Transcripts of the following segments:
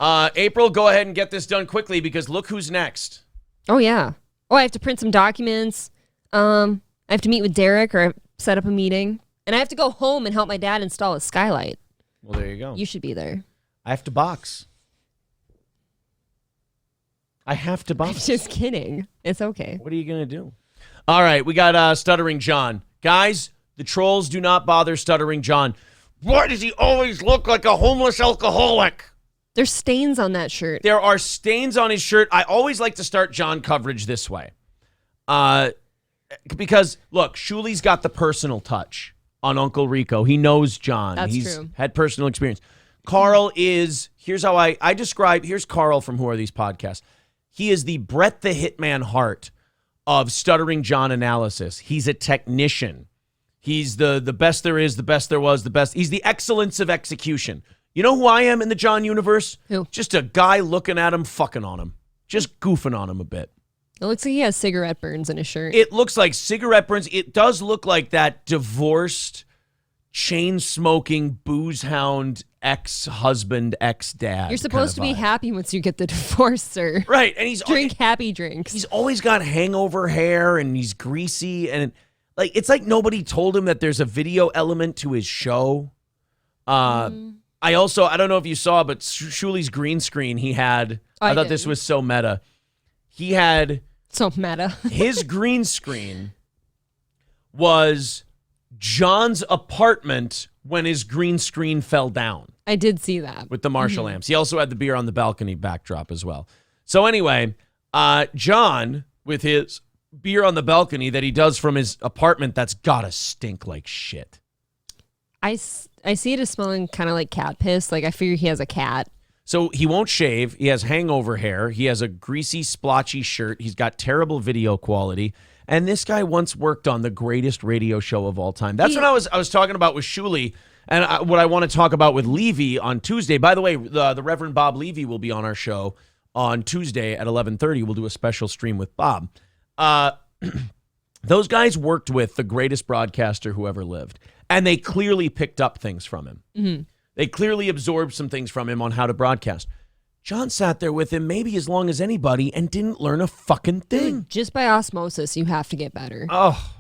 April, go ahead and get this done quickly because look who's next. Oh, yeah. Oh, I have to print some documents. I have to meet with Derek or set up a meeting. And I have to go home and help my dad install a skylight. Well, there you go. You should be there. I have to box. I'm just kidding. It's okay. What are you going to do? All right, we got Stuttering John. Guys, the trolls do not bother Stuttering John. Why does he always look like a homeless alcoholic? There's stains on that shirt. There are stains on his shirt. I always like to start John coverage this way. Because, look, Shuli's got the personal touch on Uncle Rico. He knows John. He's true. Had personal experience. Carl is, here's how I describe, here's Carl from Who Are These Podcasts. He is the Brett the Hitman Hart of Stuttering John analysis. He's a technician. He's the best there is, the best there was, the best. He's the excellence of execution. You know who I am in the John universe? Who? Just a guy looking at him, fucking on him. Just goofing on him a bit. It looks like he has cigarette burns in his shirt. It looks like cigarette burns. It does look like that divorced, chain-smoking, booze-hound ex-husband, ex-dad. You're supposed to be happy once you get the divorce, sir. Right, and he's drink happy drinks. He's always got hangover hair, and he's greasy, and it's like nobody told him that there's a video element to his show. I don't know if you saw, but Shuli's green screen he had. I thought this was so meta. He had so meta. His green screen was John's apartment when his green screen fell down. I did see that. With the Marshall amps. He also had the beer on the balcony backdrop as well. So anyway, John, with his beer on the balcony that he does from his apartment, that's gotta stink like shit. I see it as smelling kind of like cat piss. Like, I figure he has a cat. So he won't shave. He has hangover hair. He has a greasy, splotchy shirt. He's got terrible video quality. And this guy once worked on the greatest radio show of all time. That's what I was talking about with Shuli, and what I want to talk about with Levy on Tuesday. By the way, the Reverend Bob Levy will be on our show on Tuesday at 11:30. We'll do a special stream with Bob. Those guys worked with the greatest broadcaster who ever lived, and they clearly picked up things from him. Mm-hmm. They clearly absorbed some things from him on how to broadcast. John sat there with him maybe as long as anybody and didn't learn a fucking thing. Just by osmosis, you have to get better. Oh.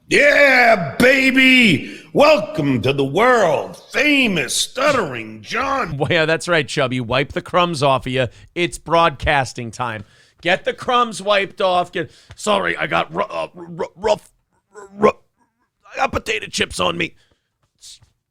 Yeah, baby! Welcome to the world famous Stuttering John. Well, yeah, that's right, Chubby. Wipe the crumbs off of you. It's broadcasting time. Get the crumbs wiped off. Sorry, I got rough. I got potato chips on me.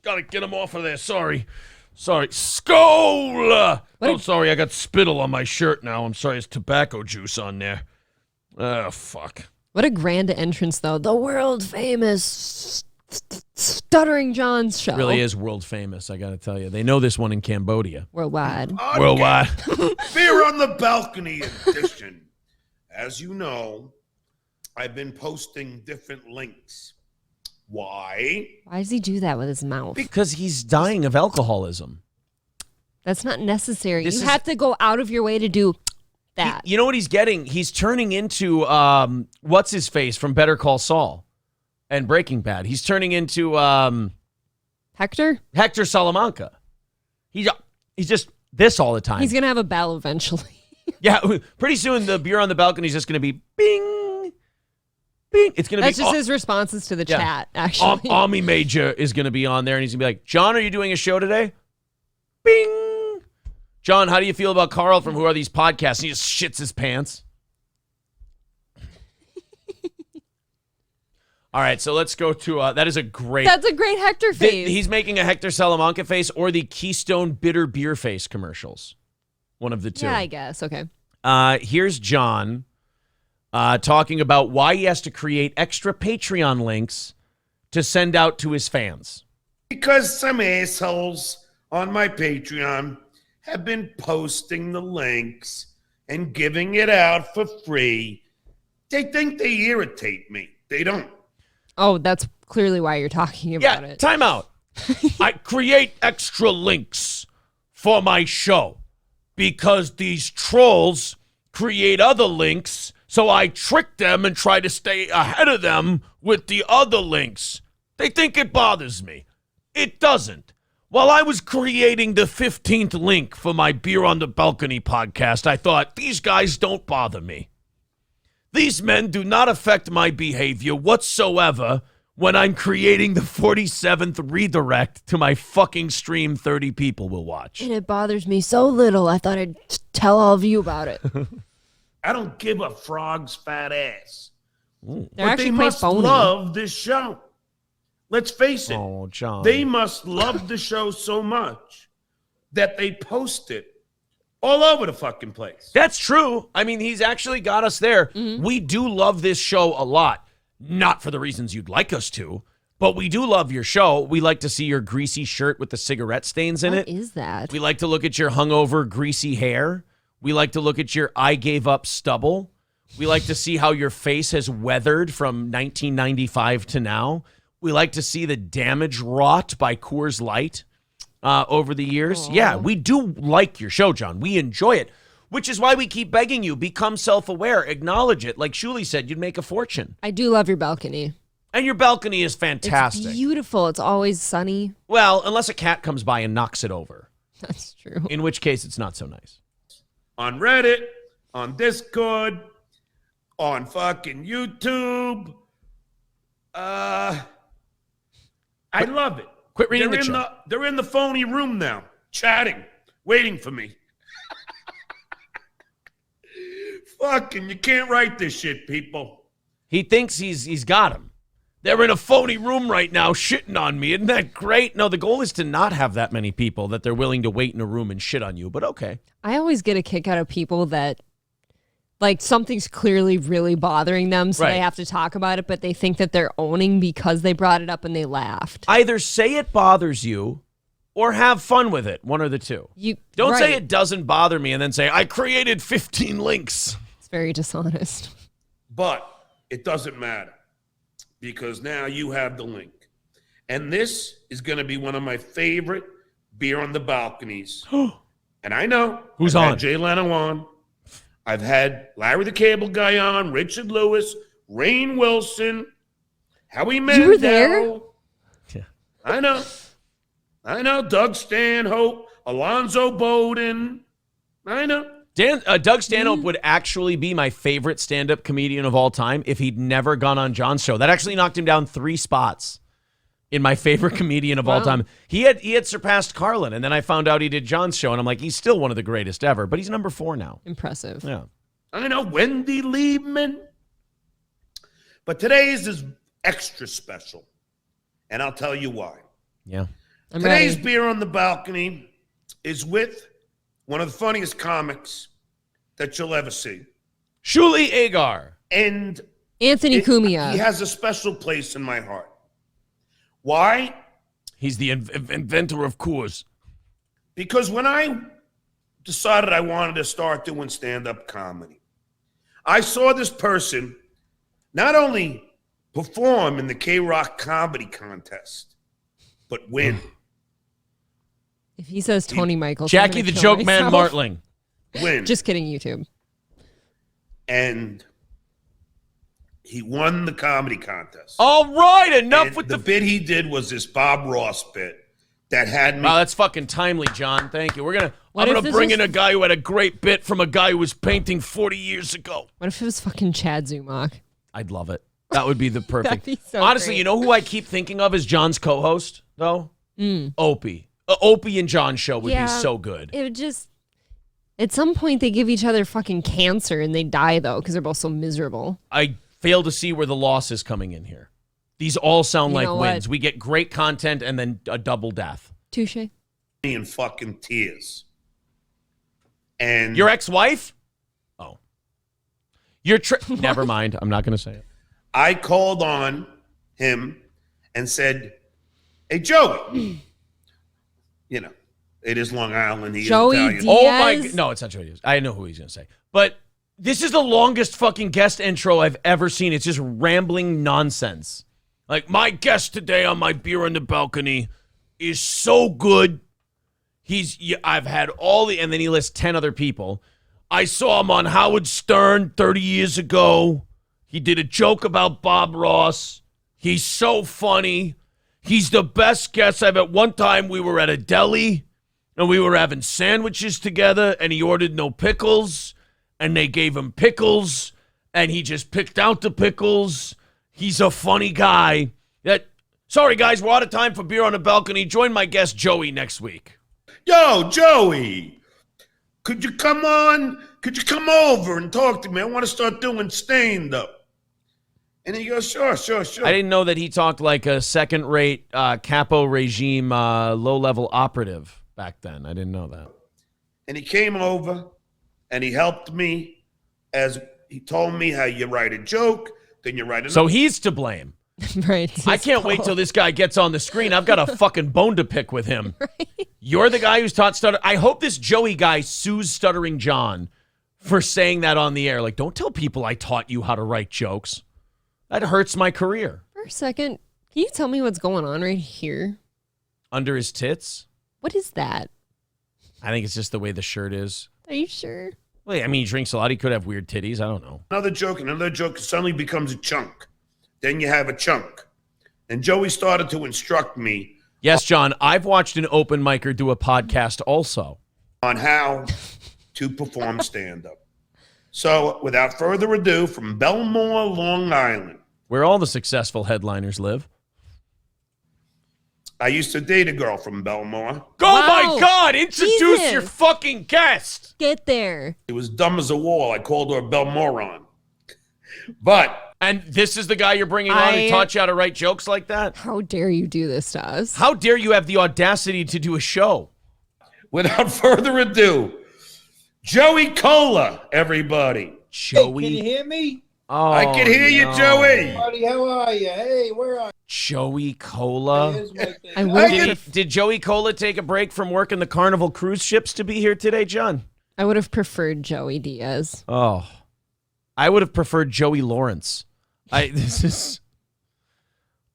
Gotta get them off of there. Sorry. Skol! Sorry, I got spittle on my shirt now. I'm sorry, it's tobacco juice on there. Oh, fuck. What a grand entrance, though. The world famous Stuttering John's show. It really is world famous, I gotta tell you. They know this one in Cambodia. Worldwide. Worldwide. Beer on the balcony edition. As you know, I've been posting different links. Why? Why does he do that with his mouth? Because he's dying of alcoholism. That's not necessary. You have to go out of your way to do that. You know what he's getting? He's turning into, what's his face from Better Call Saul and Breaking Bad. He's turning into Hector Salamanca. He's just this all the time. He's going to have a bell eventually. Yeah, pretty soon the beer on the balcony is just going to be bing. Bing. It's gonna That's just his responses to the chat, actually. Ami Major is going to be on there, and he's going to be like, John, are you doing a show today? Bing. John, how do you feel about Carl from Who Are These Podcasts? And he just shits his pants. All right, so let's go to, That's a great Hector face. He's making a Hector Salamanca face or the Keystone Bitter Beer face commercials. One of the two. Yeah, I guess. Okay. Here's John. Talking about why he has to create extra Patreon links to send out to his fans. Because some assholes on my Patreon have been posting the links and giving it out for free. They think they irritate me. They don't. Oh, that's clearly why you're talking about it. Time out. I create extra links for my show because these trolls create other links. So I trick them and try to stay ahead of them with the other links. They think it bothers me. It doesn't. While I was creating the 15th link for my Beer on the Balcony podcast, I thought, these guys don't bother me. These men do not affect my behavior whatsoever when I'm creating the 47th redirect to my fucking stream 30 people will watch. And it bothers me so little, I thought I'd tell all of you about it. I don't give a frog's fat ass. They're But actually they quite must phony. love this show. Let's face it. Oh, John. They must love the show so much that they post it all over the fucking place. That's true. I mean, he's actually got us there. Mm-hmm. We do love this show a lot. Not for the reasons you'd like us to, but we do love your show. We like to see your greasy shirt with the cigarette stains in What it. is that? We like to look at your hungover, greasy hair. We like to look at your I gave up stubble. We like to see how your face has weathered from 1995 to now. We like to see the damage wrought by Coors Light over the years. Yeah, we do like your show, John. We enjoy it, which is why we keep begging you, become self-aware, acknowledge it. Like Shuli said, you'd make a fortune. I do love your balcony. And your balcony is fantastic. It's beautiful. It's always sunny. Well, unless a cat comes by and knocks it over, That's true. in which case it's not so nice. On Reddit, on Discord, on fucking YouTube. I love it. Quit reading the chat. They're in the phony room now, chatting, waiting for me. Fucking, you can't write this shit, people. He thinks he's got him. They're in a phony room right now shitting on me. Isn't that great? No, the goal is to not have that many people that they're willing to wait in a room and shit on you, but okay. I always get a kick out of people that, like, something's clearly really bothering them, so Right. they have to talk about it, but they think that they're owning because they brought it up and they laughed. Either say it bothers you or have fun with it, one or the two. Don't say right. it doesn't bother me and then say, I created 15 links. It's very dishonest. But it doesn't matter because now you have the link. And this is going to be one of my favorite Beer on the Balconies. And I know. Who's I've on? had Jay Leno on. I've had Larry the Cable Guy on, Richard Lewis, Rainn Wilson, Howie Mandel. You were there? Yeah. I know. Doug Stanhope, Alonzo Bowden. I know. Doug Stanhope would actually be my favorite stand-up comedian of all time if he'd never gone on John's show. That actually knocked him down 3 spots in my favorite comedian of all time. He had surpassed Carlin, and then I found out he did John's show, and I'm like, he's still one of the greatest ever, but he's number 4 now. Impressive. Yeah. I know, Wendy Liebman. But today's is extra special. And I'll tell you why. Yeah. I'm Today's ready. Beer on the Balcony is with one of the funniest comics that you'll ever see. Shuli Agar. And Anthony Cumia. he has a special place in my heart. Why? He's the inventor of Coors. Because when I decided I wanted to start doing stand-up comedy, I saw this person not only perform in the K-Rock Comedy Contest, but win. If he says Tony Michaels, Jackie the Joke Man Martling. Win. Just kidding, YouTube. And he won the comedy contest. All right, enough And with the bit he did was this Bob Ross bit that had me. Wow, that's fucking timely, John. Thank you. I'm What if gonna this bring was- in a guy who had a great bit from a guy who was painting 40 years ago. What if it was fucking Chad Zumach? I'd love it. That would be the perfect. That'd be so Honestly, great. you know who I keep thinking of as John's co-host though? Opie. Opie and John's show would be so good. It would just. At some point, they give each other fucking cancer and they die, though, because they're both so miserable. I fail to see where the loss is coming in here. These all sound You like know wins. what? We get great content and then a double death. Touche. in fucking tears. And Your ex-wife? Oh. Never mind. I'm not going to say it. I called on him and said, "Hey, Joey." You know, it is Long Island. He Joey is Italian. D. Oh my! Yes. No, it's not Joey Diaz. I know who he's gonna say, but this is the longest fucking guest intro I've ever seen. It's just rambling nonsense. Like, my guest today on my Beer on the Balcony is so good. I've had all the, and then he lists 10 other people. I saw him on Howard Stern 30 years ago. He did a joke about Bob Ross. He's so funny. He's the best guest I've at one time. We were at a deli and we were having sandwiches together and he ordered no pickles and they gave him pickles and he just picked out the pickles. He's a funny guy. Sorry, guys, we're out of time for Beer on the Balcony. Join my guest, Joey, next week. Yo, Joey, could you come on? Could you come over and talk to me? I want to start doing stand-up. And he goes, sure. I didn't know that he talked like a second-rate capo regime low-level operative back then. I didn't know that. And he came over and he helped me as he told me how you write a joke, then you write another. So he's to blame. Right. I can't wait till this guy gets on the screen. I've got a fucking bone to pick with him. Right. You're the guy who's taught stutter. I hope this Joey guy sues Stuttering John for saying that on the air. Like, don't tell people I taught you how to write jokes. That hurts my career. For a second, can you tell me what's going on right here? Under his tits? What is that? I think it's just the way the shirt is. Are you sure? Well, I mean, he drinks a lot. He could have weird titties. I don't know. Another joke suddenly becomes a chunk. Then you have a chunk. And Joey started to instruct me. Yes, John, I've watched an open micer do a podcast also. On how to perform stand-up. So, without further ado, from Belmore, Long Island. Where all the successful headliners live. I used to date a girl from Belmore. Oh, my God! Introduce Jesus. your fucking guest! Get there. She was dumb as a wall. I called her a Belmoron. But And this is the guy you're bringing on who taught you how to write jokes like that? How dare you do this to us? How dare you have the audacity to do a show? without further ado, Joey Cola, everybody. Joey? Hey, can you hear me? Oh, I can hear you, Joey. Buddy, how are you? Hey, where are Joey you? Cola? Here's my thing. I would Did Joey Cola take a break from working the Carnival cruise ships to be here today, John? I would have preferred Joey Diaz. Oh, I would have preferred Joey Lawrence. This is.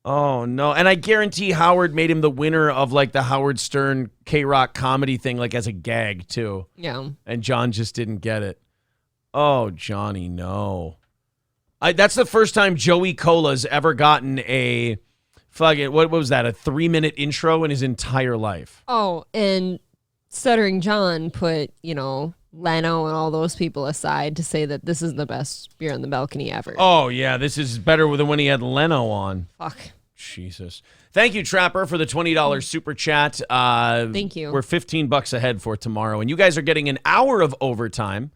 Oh no! And I guarantee Howard made him the winner of like the Howard Stern K-Rock comedy thing, like as a gag too. Yeah. And John just didn't get it. Oh, Johnny, no. That's the first time Joey Cola's ever gotten a what was that? A 3-minute intro in his entire life. Oh, and Stuttering John put, Leno and all those people aside to say that this is the best Beer on the Balcony ever. Oh yeah, this is better than when he had Leno on. Fuck. Jesus. Thank you, Trapper, for the $20 super chat. Thank you. We're $15 ahead for tomorrow, and you guys are getting an hour of overtime,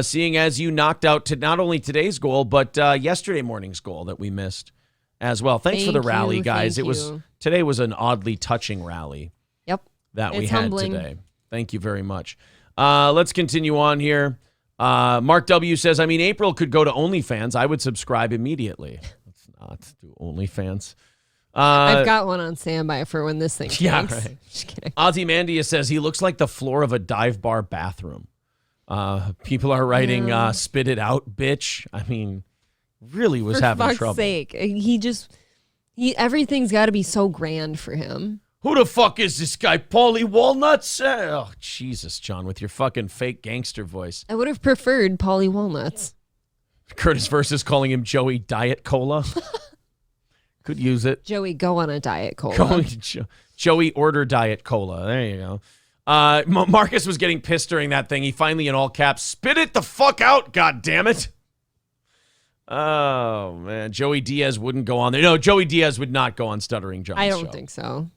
seeing as you knocked out to not only today's goal, but yesterday morning's goal that we missed as well. Thanks for the Thank rally, you, guys. thank Today was an oddly touching rally Yep. that we It's had humbling. today. Thank you very much. Let's continue on here. Mark W. says, April could go to OnlyFans. I would subscribe immediately. Let's not do OnlyFans. I've got one on standby for when this thing Yeah, tanks. right. Just kidding. Ozymandias says he looks like the floor of a dive bar bathroom. People are writing, spit it out, bitch. Really was For having fuck's trouble. sake. Everything's got to be so grand for him. Who the fuck is this guy, Paulie Walnuts? Oh, Jesus, John, with your fucking fake gangster voice. I would have preferred Polly Walnuts. Curtis Versus calling him Joey Diet Cola. Could use it. Joey, go on a Diet Cola. Joey order Diet Cola. There you go. Marcus was getting pissed during that thing. He finally, in all caps, spit it the fuck out, God damn it. Oh, man. Joey Diaz wouldn't go on there. No, Joey Diaz would not go on Stuttering John's I show. don't think so.